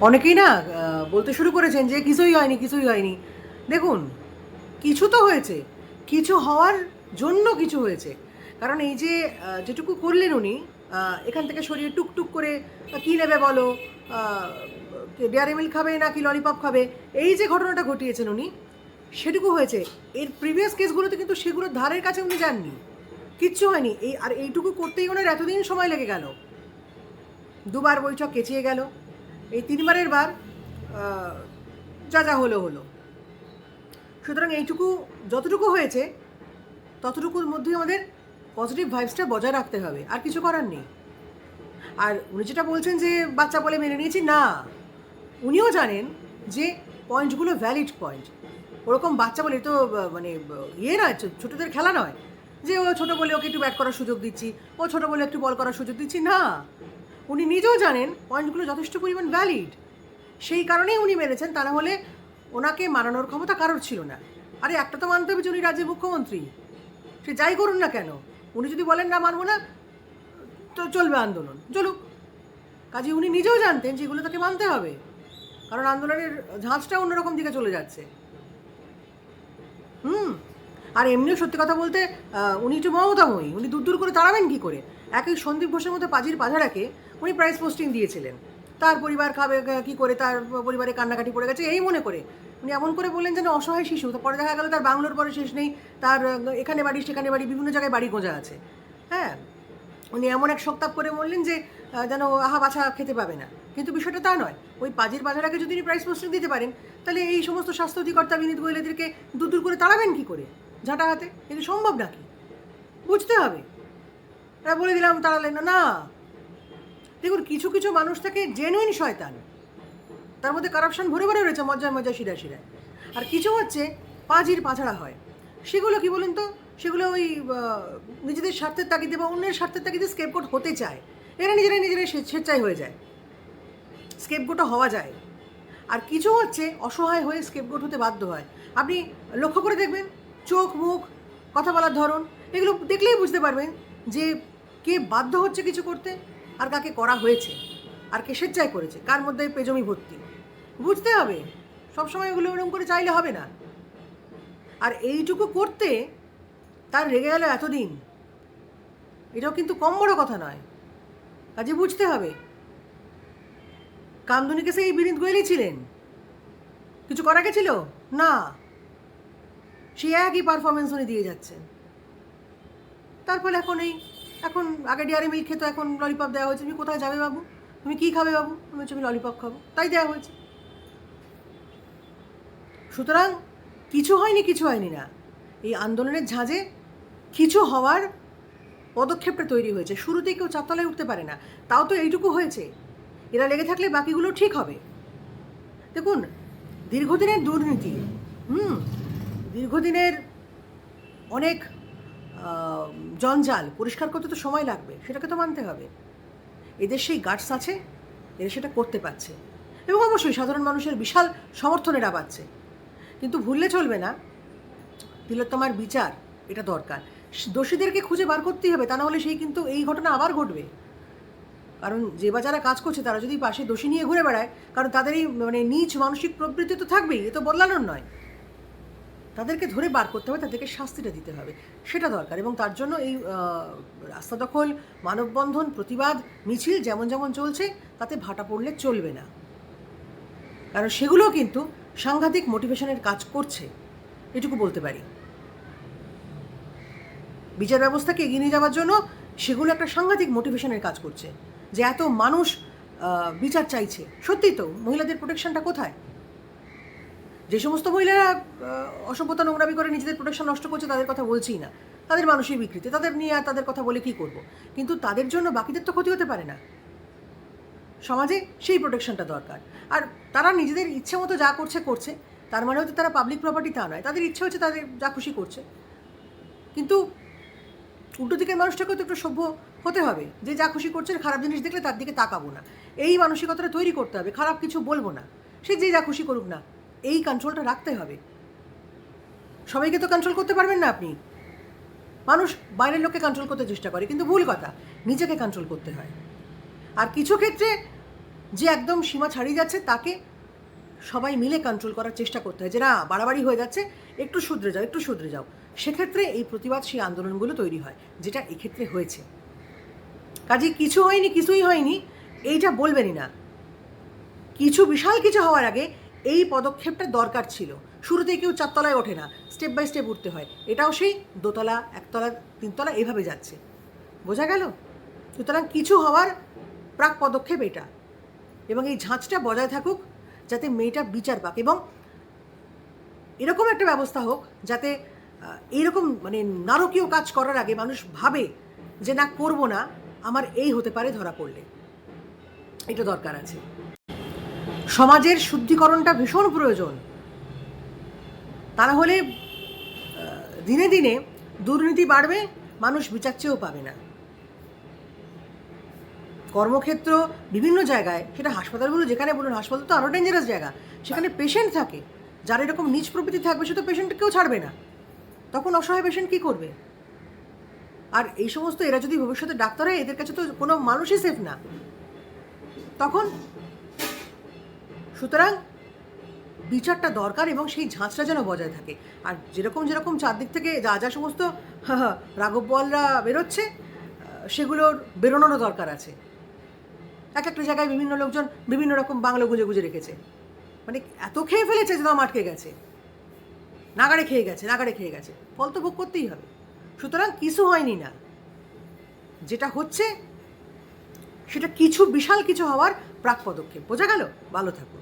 অনেকেই না বলতে শুরু করেছেন যে কিছুই হয়নি, কিছুই হয়নি। দেখুন, কিছু তো হয়েছে, কিছু হওয়ার জন্য কিছু হয়েছে। কারণ এই যে যেটুকু করলেন উনি, এখান থেকে সরিয়ে টুকটুক করে কী নেবে বলো, ডেয়ারি মিল্ক খাবে নাকি ললিপপ খাবে, এই যে ঘটনাটা ঘটিয়েছেন উনি, সেটুকু হয়েছে। এর প্রিভিয়াস কেসগুলোতে কিন্তু সেগুলোর ধারের কাছে উনি যাননি, কিচ্ছু হয়নি। আর এইটুকু করতেই ওনার এতদিন সময় লেগে গেল, দুবার বৈঠক কেচিয়ে গেল, এই তিনবারের বার যা যা হলো হলো। সুতরাং এইটুকু যতটুকু হয়েছে ততটুকুর মধ্যেই আমাদের পজিটিভ ভাইবসটা বজায় রাখতে হবে, আর কিছু করার নেই। আর উনি যেটা বলছেন যে বাচ্চা বলে মেনে নিয়েছি, না, উনিও জানেন যে পয়েন্টগুলো ভ্যালিড পয়েন্ট। ওরকম বাচ্চা বলে তো মানে ইয়ে নয়, ছোটোদের খেলা নয় যে ও ছোটো বলে ওকে একটু ব্যাট করার সুযোগ দিচ্ছি, ও ছোটো বলে একটু বল করার সুযোগ দিচ্ছি, না। উনি নিজেও জানেন পয়েন্টগুলো যথেষ্ট পরিমাণ ভ্যালিড, সেই কারণেই উনি মেনেছেন। তা না হলে ওনাকে মানানোর ক্ষমতা কারোর ছিল না। আরে একটা তো মানতে হবে যে উনি রাজ্যের মুখ্যমন্ত্রী, সে যাই করুন না কেন। উনি যদি বলেন না মানবো না, তো চলবে আন্দোলন, চলুক। কাজে উনি নিজেও জানতেন যে এগুলো তাকে মানতে হবে, কারণ আন্দোলনের ঝাঁজটা অন্যরকম দিকে চলে যাচ্ছে। আর এমনিও সত্যি কথা বলতে উনি একটু মমতাময়ী, উনি দূর দূর করে তাড়াবেন কী করে? একই সন্দীপ ঘোষের মতো পাজির পাঝারাকে উনি প্রাইস পোস্টিং দিয়েছিলেন, তার পরিবার খাবে কী করে, তার পরিবারে কান্নাকাটি পড়ে গেছে এই মনে করে উনি এমন করে বললেন যেন অসহায় শিশু। তারপরে দেখা গেল তার বাংলোর পরে শেষ নেই, তার এখানে বাড়ি সেখানে বাড়ি, বিভিন্ন জায়গায় বাড়ি গোঁজা আছে। হ্যাঁ, উনি এমন এক শোকতাপ করে বললেন যে যেন আহা বাছা খেতে পাবে না। কিন্তু বিষয়টা তা নয়, ওই পাজির বাজারাকে যদি উনি প্রাইস পোস্টিং দিতে পারেন, তাহলে এই সমস্ত স্বাস্থ্য অধিকর্তা বিনীত গোয়েল এদেরকে দূর দূর করে তাড়াবেন কী করে ঝাঁটা হাতে? এটা সম্ভব নাকি? বুঝতে হবে। এরা বলে দিলাম তাড়ালেন না, না। দেখুন, কিছু কিছু মানুষ থাকে জেনুইন শয়তান, তার মধ্যে কারাপশন ভরে ভরে রয়েছে মজ্জায় মজ্জায় শিরায় শিরায়। আর কিছু হচ্ছে পাজির পাছাড়া হয়, সেগুলো কি বলুন তো, সেগুলো ওই নিজেদের স্বার্থের তাগিদে বা অন্যের স্বার্থের তাগিদে স্কেপগোট হতে চায়। এরা নিজেরাই স্বেচ্ছায় হয়ে যায়, স্কেপগোটও হওয়া যায়। আর কিছু হচ্ছে অসহায় হয়ে স্কেপগোট হতে বাধ্য হয়। আপনি লক্ষ্য করে দেখবেন, চোখ মুখ কথা বলার ধরন, এগুলো দেখলেই বুঝতে পারবেন যে কে বাধ্য হচ্ছে কিছু করতে আর কাকে করা হয়েছে, আর কে স্বেচ্ছায় করেছে, কার মধ্যে পেজমি ভর্তি। বুঝতে হবে, সবসময় এগুলো এরকম করে চাইলে হবে না। আর এইটুকু করতে তার রেগে গেল এতদিন, এটাও কিন্তু কম বড় কথা নয়। কাজে বুঝতে হবে, কামদুনি কেসে এই বিনীত গোয়েলই ছিলেন, কিছু করা গেছিল না, সে একই পারফরমেন্স উনি দিয়ে যাচ্ছেন। তার ফলে এখন আগে ডেয়ারি মিল্ক খেতো, এখন ললিপপ দেওয়া হয়েছে। তুমি কোথায় যাবে বাবু, তুমি কী খাবে বাবু? তুমি হচ্ছে আমি ললিপপ খাবো, তাই দেওয়া হয়েছে। সুতরাং কিছু হয়নি না, এই আন্দোলনের ঝাঁজে কিছু হওয়ার পদক্ষেপটা তৈরি হয়েছে। শুরুতেই কেউ চারতলায় উঠতে পারে না, তাও তো এইটুকু হয়েছে। এরা লেগে থাকলে বাকিগুলো ঠিক হবে। দেখুন, দীর্ঘদিনের দুর্নীতি, দীর্ঘদিনের অনেক জঞ্জাল পরিষ্কার করতে তো সময় লাগবে, সেটাকে তো মানতে হবে। এদের সেই গাটস আছে, এরা সেটা করতে পারছে, এবং অবশ্যই সাধারণ মানুষের বিশাল সমর্থন এরা পাচ্ছে। কিন্তু ভুললে চলবে না, তিলোত্তমার বিচার এটা দরকার। দোষীদেরকে খুঁজে বার করতেই হবে, তা না হলে সেই কিন্তু এই ঘটনা আবার ঘটবে। কারণ যে বা যারা কাজ করছে তারা যদি পাশে দোষী নিয়ে ঘুরে বেড়ায়, কারণ তাদের এই মানে নীচ মানসিক প্রবৃত্তি তো থাকবেই, এ তো বদলানোর নয়। তাদেরকে ধরে বার করতে হবে, তাদেরকে শাস্তিটা দিতে হবে, সেটা দরকার। এবং তার জন্য এই রাস্তা দখল, মানববন্ধন, প্রতিবাদ মিছিল যেমন যেমন চলছে, তাতে ভাটা পড়লে চলবে না। কারণ সেগুলোও কিন্তু সাংঘাতিক মোটিভেশনের কাজ করছে, এটুকু বলতে পারি। বিচার ব্যবস্থাকে এগিয়ে নিয়ে যাওয়ার জন্য সেগুলো একটা সাংঘাতিক মোটিভেশনের কাজ করছে, যে এত মানুষ বিচার চাইছে। সত্যিই তো, মহিলাদের প্রোটেকশনটা কোথায়? যে সমস্ত মহিলারা অসভ্যতা নোংরামি করে নিজেদের প্রোটেকশন নষ্ট করছে, তাদের কথা বলছিই না, তাদের মানসিক বিকৃতি, তাদের নিয়ে আর তাদের কথা বলে কী করব? কিন্তু তাদের জন্য বাকিদের তো ক্ষতি হতে পারে না। সমাজে সেই প্রোটেকশনটা দরকার। আর তারা নিজেদের ইচ্ছে মতো যা করছে, তার মানে হয়তো তারা পাবলিক প্রপার্টি তা নয়, তাদের ইচ্ছে হচ্ছে, তাদের যা খুশি করছে। কিন্তু উল্টো দিকের মানুষটাকেও তো একটু সভ্য হতে হবে, যে যা খুশি করছে, খারাপ জিনিস দেখলে তার দিকে তাকাবো না, এই মানসিকতাটা তৈরি করতে হবে। খারাপ কিছু বলবো না, সে যে যা খুশি করুক না, এই কন্ট্রোলটা রাখতে হবে। সবাইকে তো কন্ট্রোল করতে পারবেন না আপনি। মানুষ বাইরের লোককে কন্ট্রোল করতে চেষ্টা করে, কিন্তু ভুল কথা, নিজেকে কন্ট্রোল করতে হয়। আর কিছু ক্ষেত্রে যে একদম সীমা ছাড়িয়ে যাচ্ছে তাকে সবাই মিলে কন্ট্রোল করার চেষ্টা করতে হয়, যে না বাড়াবাড়ি হয়ে যাচ্ছে, একটু শুধরে যাও, একটু শুধরে যাও। সেক্ষেত্রে এই প্রতিবাদ, সেই আন্দোলনগুলো তৈরি হয়, যেটা এক্ষেত্রে হয়েছে। কাজে কিছু হয়নি, কিছুই হয়নি এইটা বলবেনই না। কিছু বিশাল কিছু হওয়ার আগে এই পদক্ষেপটা দরকার ছিল। শুরুতেই কেউ 4 তলায় ওঠে না, স্টেপ বাই স্টেপ উঠতে হয়। এটাও সেই 2 তলা, 1 তলা, 3 তলা এভাবে যাচ্ছে। বোঝা গেল? সুতরাং কিছু হওয়ার প্রাক পদক্ষেপ এটা, এবং এই ঝাঁচটা বজায় থাকুক, যাতে মেয়েটা বিচার পাক, এবং এরকম একটা ব্যবস্থা হোক যাতে এইরকম মানে নারকীয় কাজ করার আগে মানুষ ভাবে যে না, করবো না, আমার এই হতে পারে ধরা পড়লে। এটা দরকার আছে। সমাজের শুদ্ধিকরণটা ভীষণ প্রয়োজন। তা না হলে দিনে দিনে দুর্নীতি বাড়বে, মানুষ বিচার চেয়েও পাবে না। কর্মক্ষেত্র বিভিন্ন জায়গায়, সেটা হাসপাতালগুলো যেখানে বলুন, হাসপাতাল তো আরও ডেঞ্জারাস জায়গা, সেখানে পেশেন্ট থাকে, যার এরকম নিজ প্রকৃতি থাকবে সে তো পেশেন্টকেও ছাড়বে না। তখন অসহায় পেশেন্ট কী করবে? আর এই সমস্ত এরা যদি ভবিষ্যতে ডাক্তার হয়, এদের কাছে তো কোনো মানুষই সেফ না তখন। সুতরাং বিচারটা দরকার, এবং সেই ঝাঁচটা যেন বজায় থাকে। আর যেরকম যেরকম চারদিক থেকে যা যা সমস্ত রাঘব বোয়ালরা বেরোচ্ছে, সেগুলোর বেরোনোরও দরকার আছে। এক একটা জায়গায় বিভিন্ন লোকজন বিভিন্ন রকম বাংলা গুঁজে গুঁজে রেখেছে, মানে এত খেয়ে ফেলেছে যে দাম আটকে গেছে, নাগাড়ে খেয়ে গেছে, নাগাড়ে খেয়ে গেছে। ফল তো ভোগ করতেই হবে। সুতরাং কিছু হয়নি না, যেটা হচ্ছে সেটা কিছু বিশাল কিছু হওয়ার প্রাক পদক্ষেপ। বোঝা গেল? ভালো থাকুন।